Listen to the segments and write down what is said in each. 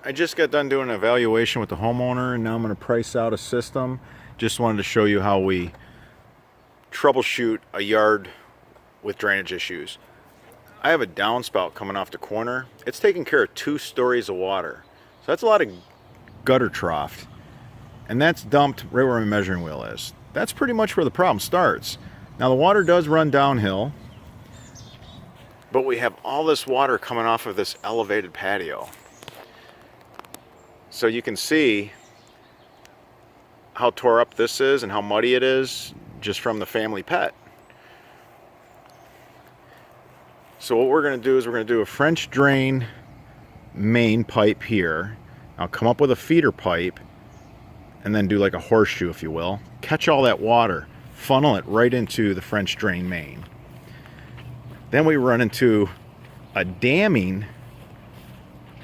I just got done doing an evaluation with the homeowner, and now I'm going to price out a system. Just wanted to show you how we troubleshoot a yard with drainage issues. I have a downspout coming off the corner. It's taking care of 2 stories of water. So that's a lot of gutter trough. And that's dumped right where my measuring wheel is. That's pretty much where the problem starts. Now the water does run downhill, but we have all this water coming off of this elevated patio. So you can see how tore up this is and how muddy it is just from the family pet. So what we're going to do is we're going to do a French drain main pipe here. I'll come up with a feeder pipe and then do like a horseshoe, if you will. Catch all that water, funnel it right into the French drain main. Then we run into a damming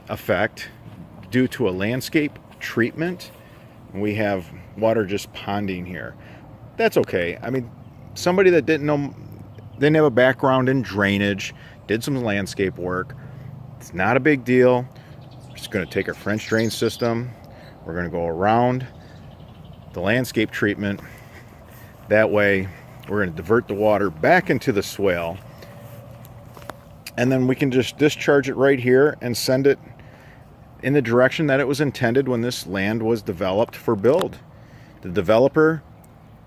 effect due to a landscape treatment. We have water just ponding here. That's okay. I mean, somebody that didn't have a background in drainage, did some landscape work. It's not a big deal. We're just going to take our French drain system. We're going to go around the landscape treatment. That way, we're going to divert the water back into the swale. And then we can just discharge it right here and send it in the direction that it was intended when this land was developed for build. The developer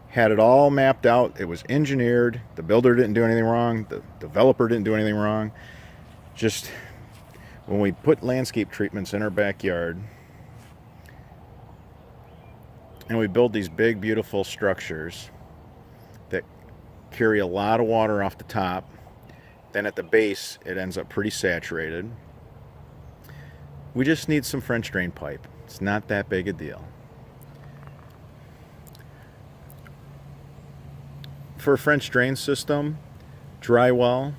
had it all mapped out. It was engineered. The builder didn't do anything wrong. The developer didn't do anything wrong. Just when we put landscape treatments in our backyard and we build these big, beautiful structures that carry a lot of water off the top, then at the base it ends up pretty saturated. We just need some French drain pipe. It's not that big a deal. For a French drain system, dry well,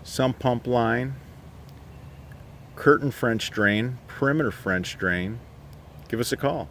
sump pump line, curtain French drain, perimeter French drain, give us a call.